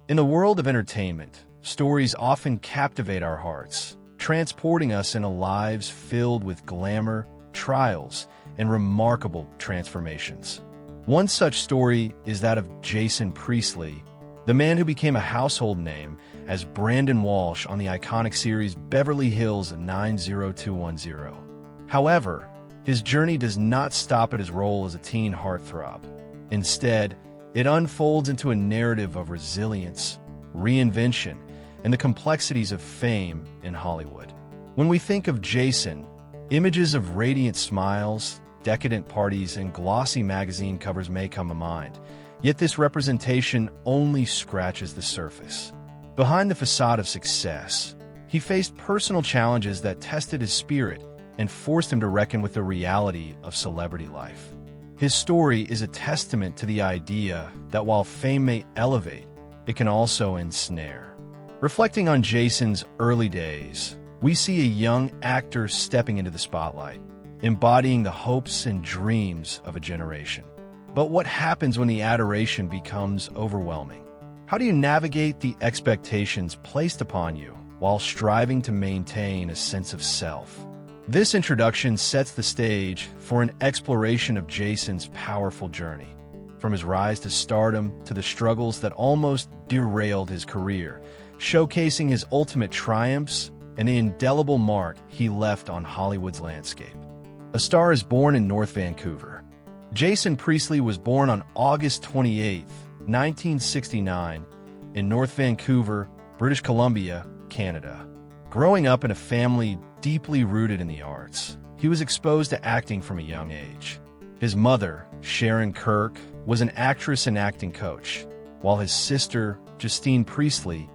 In the world of entertainment, stories often captivate our hearts, transporting us into lives filled with glamour, trials, and remarkable transformations. One such story is that of Jason Priestley, the man who became a household name as Brandon Walsh on the iconic series Beverly Hills 90210. However, his journey does not stop at his role as a teen heartthrob. Instead, it unfolds into a narrative of resilience, reinvention, and the complexities of fame in Hollywood. When we think of Jason, images of radiant smiles, decadent parties, and glossy magazine covers may come to mind, yet this representation only scratches the surface. Behind the facade of success, he faced personal challenges that tested his spirit and forced him to reckon with the reality of celebrity life. His story is a testament to the idea that while fame may elevate, it can also ensnare. Reflecting on Jason's early days, we see a young actor stepping into the spotlight, embodying the hopes and dreams of a generation. But what happens when the adoration becomes overwhelming? How do you navigate the expectations placed upon you while striving to maintain a sense of self? This introduction sets the stage for an exploration of Jason's powerful journey, from his rise to stardom to the struggles that almost derailed his career, showcasing his ultimate triumphs and the indelible mark he left on Hollywood's landscape. A Star is born in North Vancouver. Jason Priestley was born on August 28, 1969, in North Vancouver, British Columbia, Canada. Growing up in a family deeply rooted in the arts, he was exposed to acting from a young age. His mother, Sharon Kirk, was an actress and acting coach, while his sister, Justine Priestley,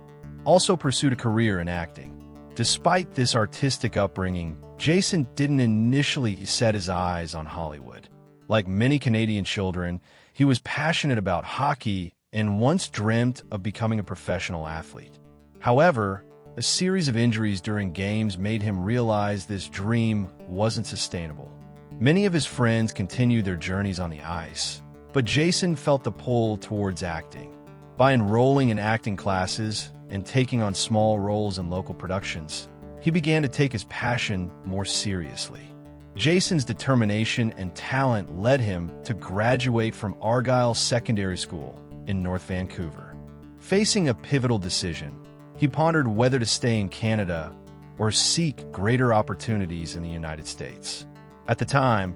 also pursued a career in acting. Despite this artistic upbringing, Jason didn't initially set his eyes on Hollywood. Like many Canadian children, he was passionate about hockey and once dreamt of becoming a professional athlete. However, a series of injuries during games made him realize this dream wasn't sustainable. Many of his friends continued their journeys on the ice, but Jason felt the pull towards acting. By enrolling in acting classes and taking on small roles in local productions, he began to take his passion more seriously. Jason's determination and talent led him to graduate from Argyle Secondary School in North Vancouver. Facing a pivotal decision, he pondered whether to stay in Canada or seek greater opportunities in the United States. At the time,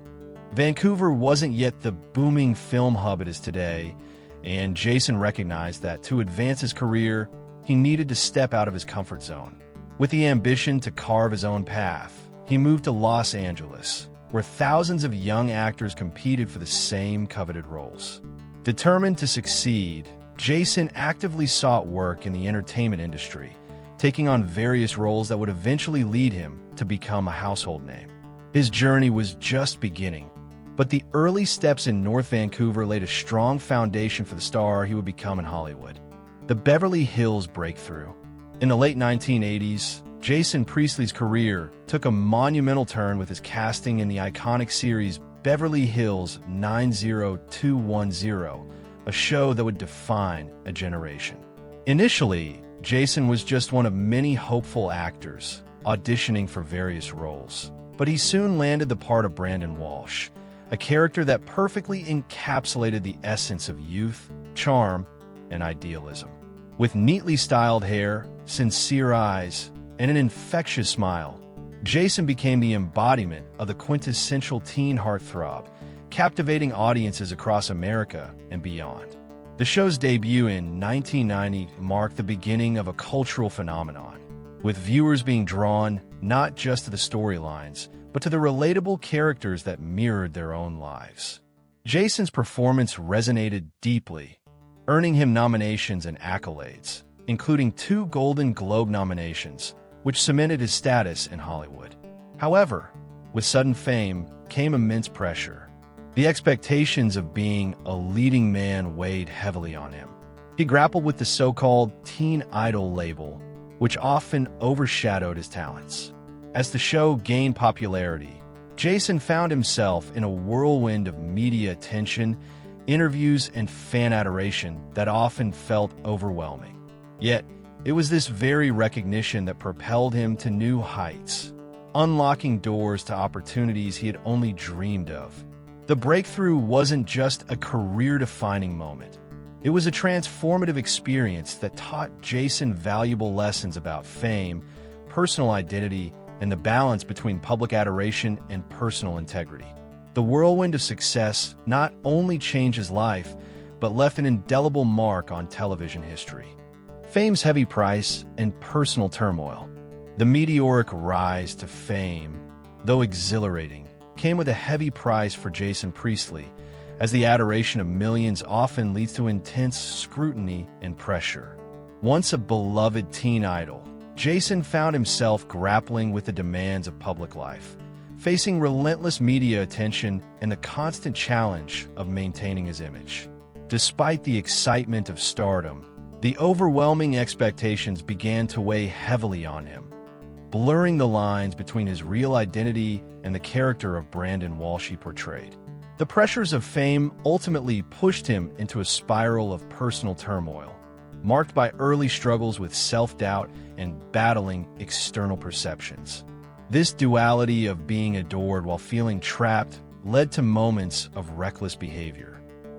Vancouver wasn't yet the booming film hub it is today, and Jason recognized that to advance his career, he needed to step out of his comfort zone. With the ambition to carve his own path, he moved to Los Angeles, where thousands of young actors competed for the same coveted roles. Determined to succeed, Jason actively sought work in the entertainment industry, taking on various roles that would eventually lead him to become a household name. His journey was just beginning, but the early steps in North Vancouver laid a strong foundation for the star he would become in Hollywood. The Beverly Hills breakthrough. In the late 1980s, Jason Priestley's career took a monumental turn with his casting in the iconic series Beverly Hills 90210, a show that would define a generation. Initially, Jason was just one of many hopeful actors auditioning for various roles, but he soon landed the part of Brandon Walsh, a character that perfectly encapsulated the essence of youth, charm, and idealism. With neatly styled hair, sincere eyes, and an infectious smile, Jason became the embodiment of the quintessential teen heartthrob, captivating audiences across America and beyond. The show's debut in 1990 marked the beginning of a cultural phenomenon, with viewers being drawn not just to the storylines, but to the relatable characters that mirrored their own lives. Jason's performance resonated deeply, earning him nominations and accolades, including 2 Golden Globe nominations, which cemented his status in Hollywood. However, with sudden fame came immense pressure. The expectations of being a leading man weighed heavily on him. He grappled with the so-called teen idol label, which often overshadowed his talents. As the show gained popularity, Jason found himself in a whirlwind of media attention, interviews, and fan adoration that often felt overwhelming. Yet, it was this very recognition that propelled him to new heights, unlocking doors to opportunities he had only dreamed of. The breakthrough wasn't just a career-defining moment. It was a transformative experience that taught Jason valuable lessons about fame, personal identity, and the balance between public adoration and personal integrity. The whirlwind of success not only changed his life, but left an indelible mark on television history. Fame's heavy price and personal turmoil. The meteoric rise to fame, though exhilarating, came with a heavy price for Jason Priestley, as the adoration of millions often leads to intense scrutiny and pressure. Once a beloved teen idol, Jason found himself grappling with the demands of public life, facing relentless media attention and the constant challenge of maintaining his image. Despite the excitement of stardom, the overwhelming expectations began to weigh heavily on him, blurring the lines between his real identity and the character of Brandon Walsh he portrayed. The pressures of fame ultimately pushed him into a spiral of personal turmoil, marked by early struggles with self-doubt and battling external perceptions. This duality of being adored while feeling trapped led to moments of reckless behavior.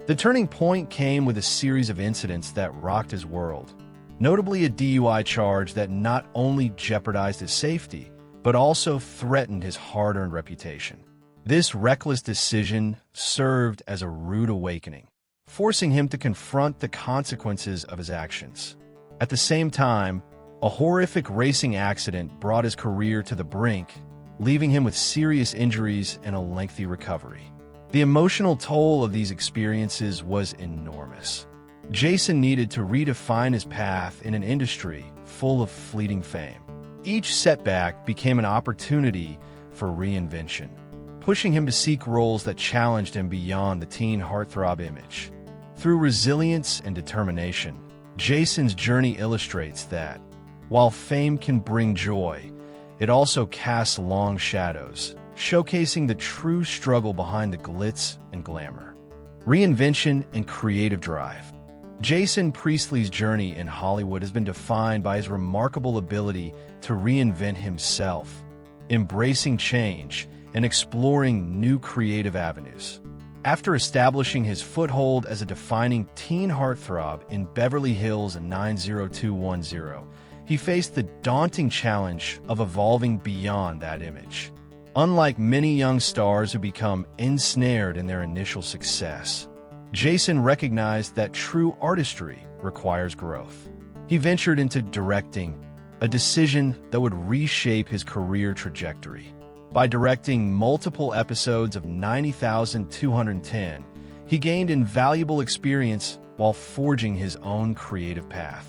The turning point came with a series of incidents that rocked his world, notably a DUI charge that not only jeopardized his safety, but also threatened his hard-earned reputation. This reckless decision served as a rude awakening, forcing him to confront the consequences of his actions. At the same time, a horrific racing accident brought his career to the brink, leaving him with serious injuries and a lengthy recovery. The emotional toll of these experiences was enormous. Jason needed to redefine his path in an industry full of fleeting fame. Each setback became an opportunity for reinvention, pushing him to seek roles that challenged him beyond the teen heartthrob image. Through resilience and determination, Jason's journey illustrates that, while fame can bring joy, it also casts long shadows, showcasing the true struggle behind the glitz and glamour. Reinvention and creative drive. Jason Priestley's journey in Hollywood has been defined by his remarkable ability to reinvent himself, embracing change, and exploring new creative avenues. After establishing his foothold as a defining teen heartthrob in Beverly Hills 90210, he faced the daunting challenge of evolving beyond that image. Unlike many young stars who become ensnared in their initial success, Jason recognized that true artistry requires growth. He ventured into directing, a decision that would reshape his career trajectory. By directing multiple episodes of 90,210, he gained invaluable experience while forging his own creative path.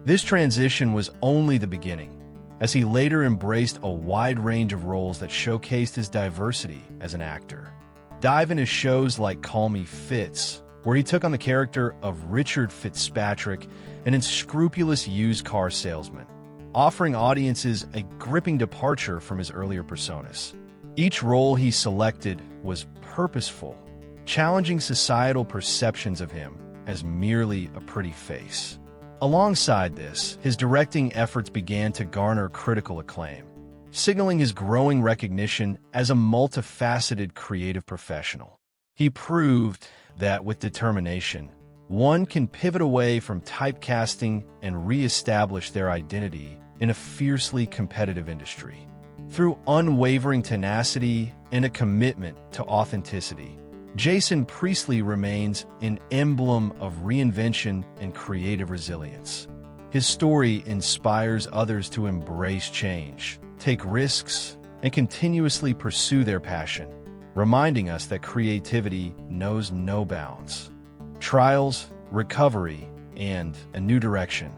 This transition was only the beginning, as he later embraced a wide range of roles that showcased his diversity as an actor. Dive into shows like Call Me Fitz, where he took on the character of Richard Fitzpatrick, an unscrupulous used car salesman, offering audiences a gripping departure from his earlier personas. Each role he selected was purposeful, challenging societal perceptions of him as merely a pretty face. Alongside this, his directing efforts began to garner critical acclaim, signaling his growing recognition as a multifaceted creative professional. He proved that with determination, one can pivot away from typecasting and re-establish their identity in a fiercely competitive industry. Through unwavering tenacity and a commitment to authenticity, Jason Priestley remains an emblem of reinvention and creative resilience. His story inspires others to embrace change, take risks, and continuously pursue their passion, reminding us that creativity knows no bounds. Trials, recovery, and a new direction.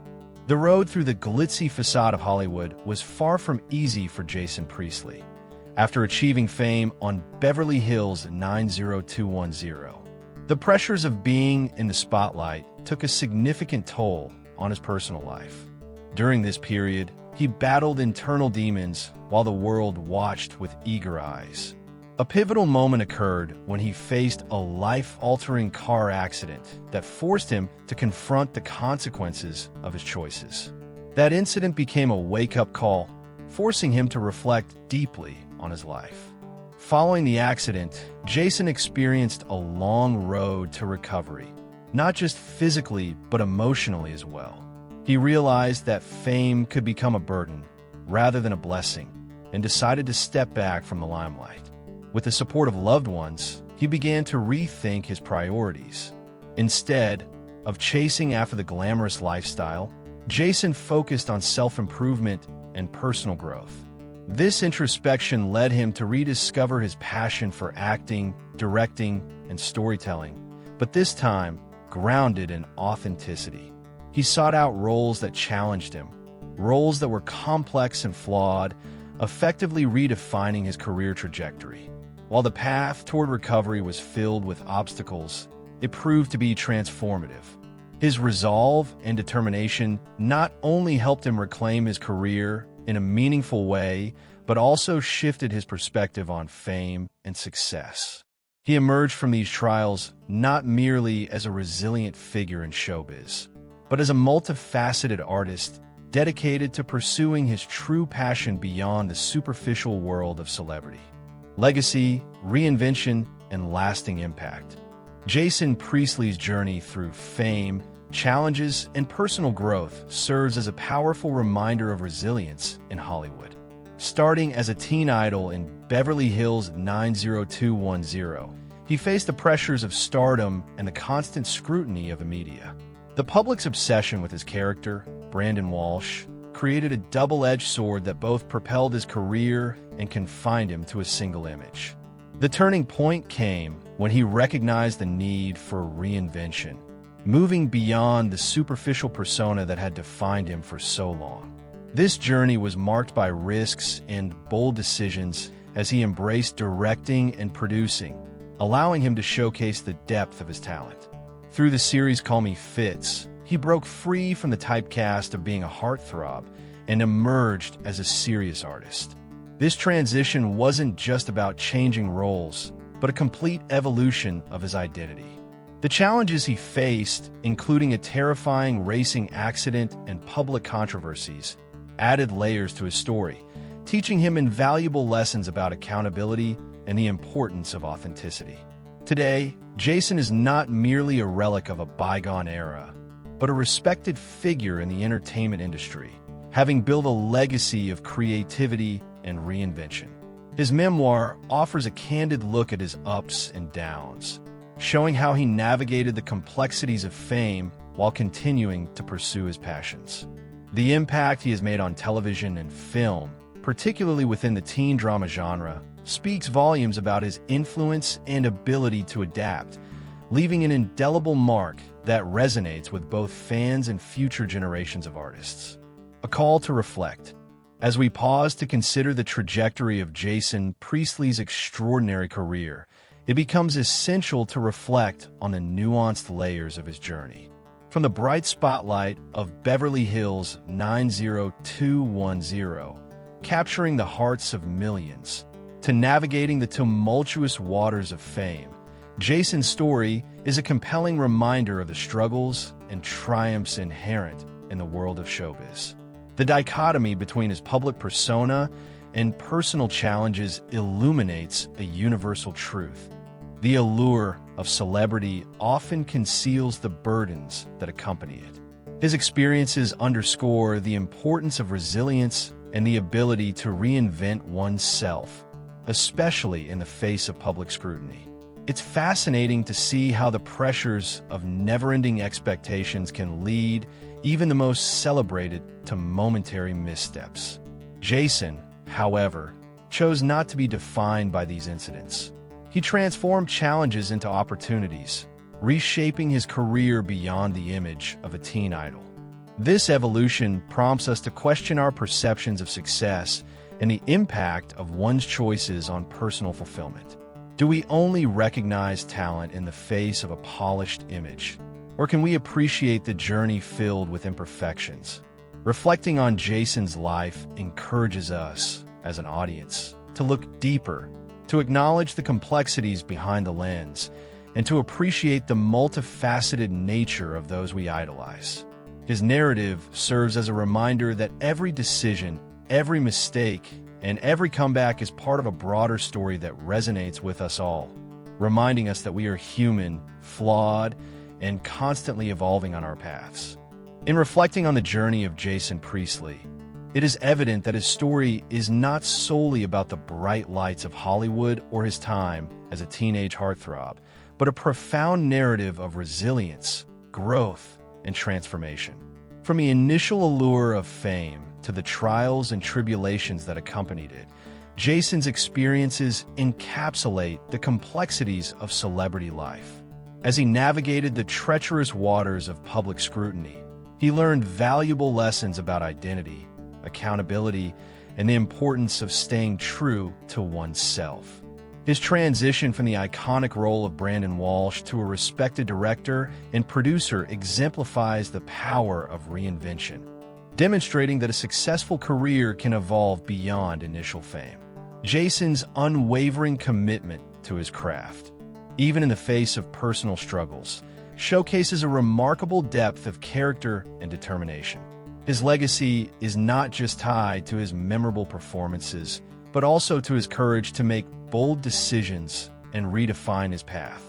The road through the glitzy facade of Hollywood was far from easy for Jason Priestley. After achieving fame on Beverly Hills 90210, the pressures of being in the spotlight took a significant toll on his personal life. During this period, he battled internal demons while the world watched with eager eyes. A pivotal moment occurred when he faced a life-altering car accident that forced him to confront the consequences of his choices. That incident became a wake-up call, forcing him to reflect deeply on his life. Following the accident, Jason experienced a long road to recovery, not just physically but emotionally as well. He realized that fame could become a burden rather than a blessing, and decided to step back from the limelight. With the support of loved ones, he began to rethink his priorities. Instead of chasing after the glamorous lifestyle, Jason focused on self-improvement and personal growth. This introspection led him to rediscover his passion for acting, directing, and storytelling, but this time grounded in authenticity. He sought out roles that challenged him, roles that were complex and flawed, effectively redefining his career trajectory. While the path toward recovery was filled with obstacles, it proved to be transformative. His resolve and determination not only helped him reclaim his career in a meaningful way, but also shifted his perspective on fame and success. He emerged from these trials not merely as a resilient figure in showbiz, but as a multifaceted artist dedicated to pursuing his true passion beyond the superficial world of celebrity. Legacy, reinvention, and lasting impact. Jason Priestley's journey through fame, challenges, and personal growth serves as a powerful reminder of resilience in Hollywood. Starting as a teen idol in Beverly Hills 90210, he faced the pressures of stardom and the constant scrutiny of the media. The public's obsession with his character, Brandon Walsh, created a double-edged sword that both propelled his career and confined him to a single image. The turning point came when he recognized the need for reinvention, moving beyond the superficial persona that had defined him for so long. This journey was marked by risks and bold decisions as he embraced directing and producing, allowing him to showcase the depth of his talent. Through the series Call Me Fitz, he broke free from the typecast of being a heartthrob and emerged as a serious artist. This transition wasn't just about changing roles, but a complete evolution of his identity. The challenges he faced, including a terrifying racing accident and public controversies, added layers to his story, teaching him invaluable lessons about accountability and the importance of authenticity. Today, Jason is not merely a relic of a bygone era, but a respected figure in the entertainment industry, having built a legacy of creativity and reinvention. His memoir offers a candid look at his ups and downs, showing how he navigated the complexities of fame while continuing to pursue his passions. The impact he has made on television and film, particularly within the teen drama genre, speaks volumes about his influence and ability to adapt, leaving an indelible mark that resonates with both fans and future generations of artists. A call to reflect. As we pause to consider the trajectory of Jason Priestley's extraordinary career, it becomes essential to reflect on the nuanced layers of his journey. From the bright spotlight of Beverly Hills 90210, capturing the hearts of millions, to navigating the tumultuous waters of fame, Jason's story is a compelling reminder of the struggles and triumphs inherent in the world of showbiz. The dichotomy between his public persona and personal challenges illuminates a universal truth. The allure of celebrity often conceals the burdens that accompany it. His experiences underscore the importance of resilience and the ability to reinvent oneself, especially in the face of public scrutiny. It's fascinating to see how the pressures of never-ending expectations can lead even the most celebrated to momentary missteps. Jason, however, chose not to be defined by these incidents. He transformed challenges into opportunities, reshaping his career beyond the image of a teen idol. This evolution prompts us to question our perceptions of success and the impact of one's choices on personal fulfillment. Do we only recognize talent in the face of a polished image, or can we appreciate the journey filled with imperfections? Reflecting on Jason's life encourages us, as an audience, to look deeper, to acknowledge the complexities behind the lens, and to appreciate the multifaceted nature of those we idolize. His narrative serves as a reminder that every decision, every mistake, and every comeback is part of a broader story that resonates with us all, reminding us that we are human, flawed, and constantly evolving on our paths. In reflecting on the journey of Jason Priestley, it is evident that his story is not solely about the bright lights of Hollywood or his time as a teenage heartthrob, but a profound narrative of resilience, growth, and transformation. From the initial allure of fame to the trials and tribulations that accompanied it, Jason's experiences encapsulate the complexities of celebrity life. As he navigated the treacherous waters of public scrutiny, he learned valuable lessons about identity, accountability, and the importance of staying true to oneself. His transition from the iconic role of Brandon Walsh to a respected director and producer exemplifies the power of reinvention, demonstrating that a successful career can evolve beyond initial fame. Jason's unwavering commitment to his craft, even in the face of personal struggles, showcases a remarkable depth of character and determination. His legacy is not just tied to his memorable performances, but also to his courage to make bold decisions and redefine his path.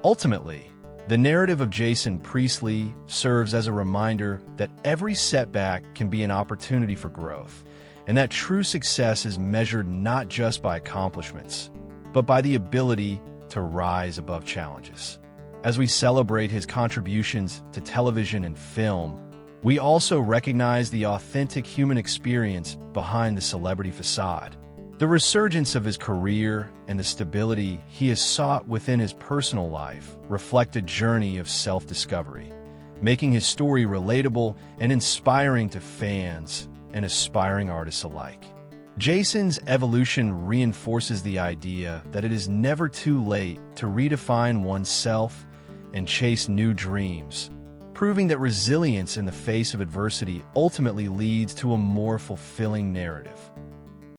Ultimately, the narrative of Jason Priestley serves as a reminder that every setback can be an opportunity for growth, and that true success is measured not just by accomplishments, but by the ability to rise above challenges. As we celebrate his contributions to television and film, we also recognize the authentic human experience behind the celebrity facade. The resurgence of his career and the stability he has sought within his personal life reflect a journey of self-discovery, making his story relatable and inspiring to fans and aspiring artists alike. Jason's evolution reinforces the idea that it is never too late to redefine oneself and chase new dreams, proving that resilience in the face of adversity ultimately leads to a more fulfilling narrative.